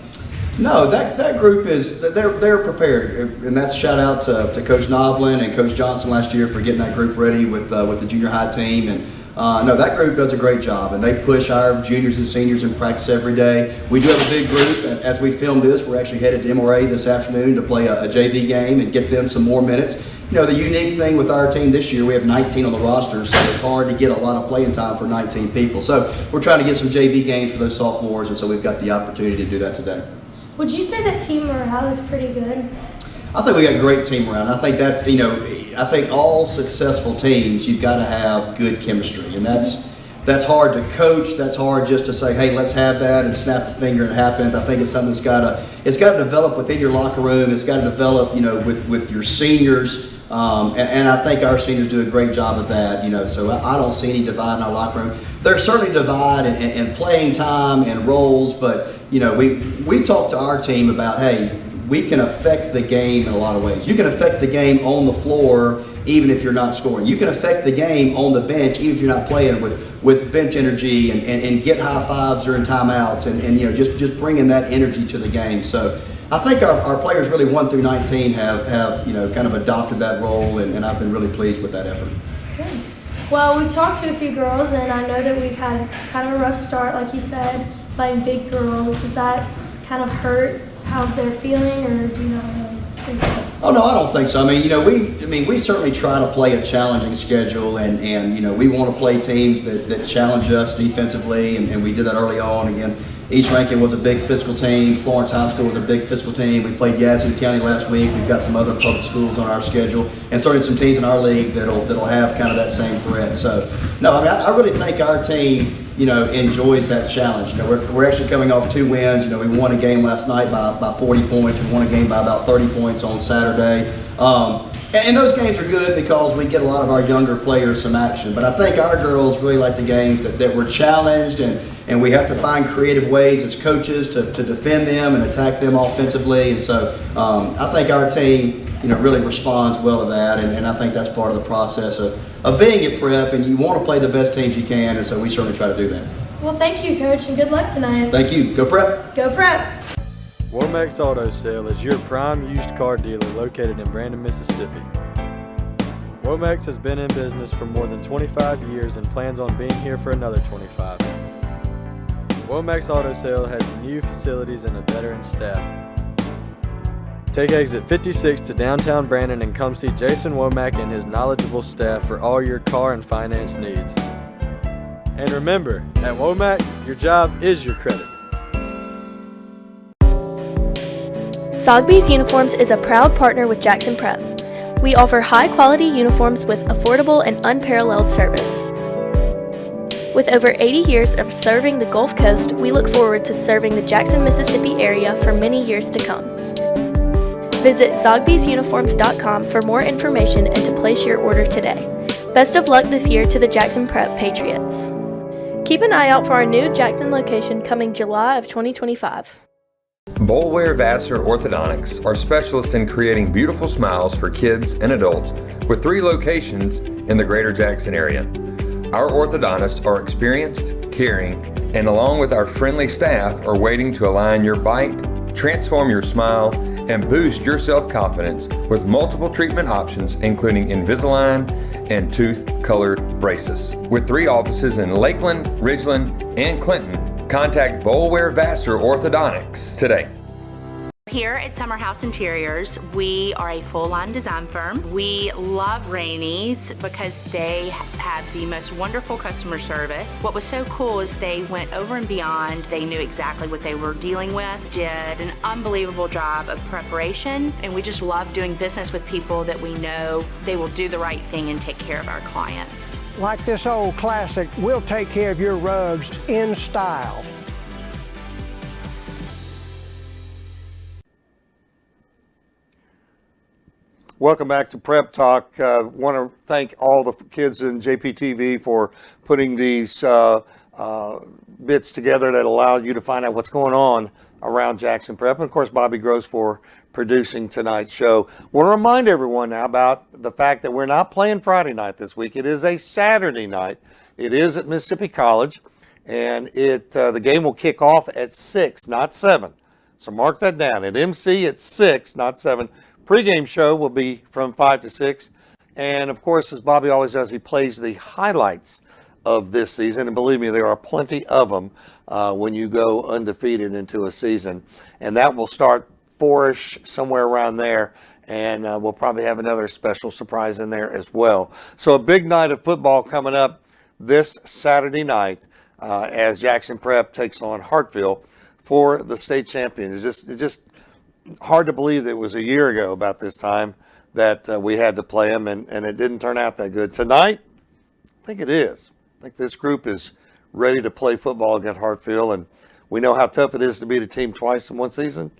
No, that group is they're prepared, and that's shout out to Coach Noblin and Coach Johnson last year for getting that group ready with the junior high team. And no, that group does a great job, and they push our juniors and seniors in practice every day. We do have a big group, and as we film this, we're actually headed to MRA this afternoon to play a JV game and get them some more minutes. You know, the unique thing with our team this year, we have 19 on the roster, so it's hard to get a lot of playing time for 19 people. So we're trying to get some JV games for those sophomores, and so we've got the opportunity to do that today. Would you say that team morale is pretty good? I think we got a great team around. I think that's, you know, I think all successful teams, you've got to have good chemistry, and that's hard to coach. That's hard just to say, hey, let's have that and snap the finger and it happens. I think it's something that's got to develop within your locker room. It's got to develop, you know, with your seniors. And I think our seniors do a great job of that, you know, so I don't see any divide in our locker room. There's certainly divide in playing time and roles, but, you know, we talk to our team about, hey, we can affect the game in a lot of ways. You can affect the game on the floor even if you're not scoring. You can affect the game on the bench, even if you're not playing, with bench energy and get high fives during timeouts and just bringing that energy to the game. So I think our players really 1 through 19 have kind of adopted that role, and I've been really pleased with that effort. Good. Well, we've talked to a few girls, and I know that we've had kind of a rough start, like you said, playing big girls. Does that kind of hurt how they're feeling, or do you not really think so? Oh no, I don't think so. I mean, we certainly try to play a challenging schedule, and we want to play teams that challenge us defensively, and we did that early on. Again, East Rankin was a big physical team. Florence High School was a big physical team. We played Yazoo County last week. We've got some other public schools on our schedule, and certainly some teams in our league that'll have kind of that same threat. So no, I mean, I really think our team enjoys that challenge. We're actually coming off 2 wins. We won a game last night by 40 points. We won a game by about 30 points on Saturday. And those games are good because we get a lot of our younger players some action. But I think our girls really like the games that we're challenged, and we have to find creative ways as coaches to defend them and attack them offensively. And so I think our team really responds well to that, and I think that's part of the process of being at Prep, and you want to play the best teams you can, and so we certainly try to do that. Well, thank you, Coach, and good luck tonight. Thank you. Go Prep. Go Prep. Womack's Auto Sale is your prime used car dealer located in Brandon, Mississippi. Womack's has been in business for more than 25 years and plans on being here for another 25. Womack's Auto Sale has new facilities and a veteran staff. Take exit 56 to downtown Brandon and come see Jason Womack and his knowledgeable staff for all your car and finance needs. And remember, at Womack's, your job is your credit. Sogby's Uniforms is a proud partner with Jackson Prep. We offer high-quality uniforms with affordable and unparalleled service. With over 80 years of serving the Gulf Coast, we look forward to serving the Jackson, Mississippi area for many years to come. Visit Sogby'sUniforms.com for more information and to place your order today. Best of luck this year to the Jackson Prep Patriots. Keep an eye out for our new Jackson location coming July of 2025. Boulware Vassar Orthodontics are specialists in creating beautiful smiles for kids and adults with 3 locations in the greater Jackson area. Our orthodontists are experienced, caring, and along with our friendly staff are waiting to align your bite, transform your smile, and boost your self-confidence with multiple treatment options including Invisalign and tooth-colored braces. With 3 offices in Lakeland, Ridgeland, and Clinton, contact Boulware Vassar Orthodontics today. Here at Summer House Interiors, we are a full-line design firm. We love Rainey's because they have the most wonderful customer service. What was so cool is they went over and beyond. They knew exactly what they were dealing with, did an unbelievable job of preparation, and we just love doing business with people that we know they will do the right thing and take care of our clients. Like this old classic, we'll take care of your rugs in style. Welcome back to Prep Talk. Want to thank all the kids in JPTV for putting these bits together that allow you to find out what's going on around Jackson Prep. And of course, Bobby Gross for producing tonight's show. Want to remind everyone now about the fact that we're not playing Friday night this week. It is a Saturday night. It is at Mississippi College, and the game will kick off at 6, not 7. So mark that down. At MC at 6, not 7. Pre-game show will be from 5 to 6. And of course, as Bobby always does, he plays the highlights of this season. And believe me, there are plenty of them when you go undefeated into a season. And that will start 4-ish, somewhere around there. And we'll probably have another special surprise in there as well. So a big night of football coming up this Saturday night as Jackson Prep takes on Hartville for the state champion. It's just hard to believe that it was a year ago about this time that we had to play them, and it didn't turn out that good. Tonight, I think it is. I think this group is ready to play football against Hartville, and we know how tough it is to beat a team twice in one season.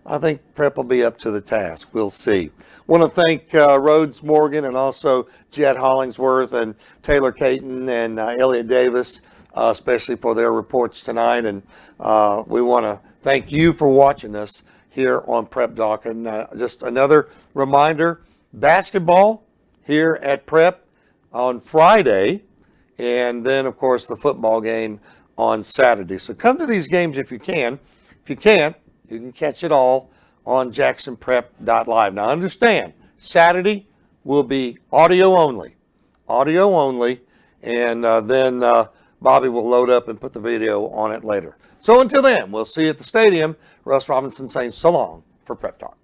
I think Prep will be up to the task. We'll see. Want to thank Rhodes Morgan and also Jed Hollingsworth and Taylor Caton and Elliot Davis, especially for their reports tonight. And we want to thank you for watching us here on Prep Doc. And just another reminder, basketball here at Prep on Friday, and then, of course, the football game on Saturday. So come to these games if you can. If you can't, you can catch it all on jacksonprep.live. Now, understand, Saturday will be audio only, and then Bobby will load up and put the video on it later. So until then, we'll see you at the stadium. Russ Robinson saying so long for Prep Talk.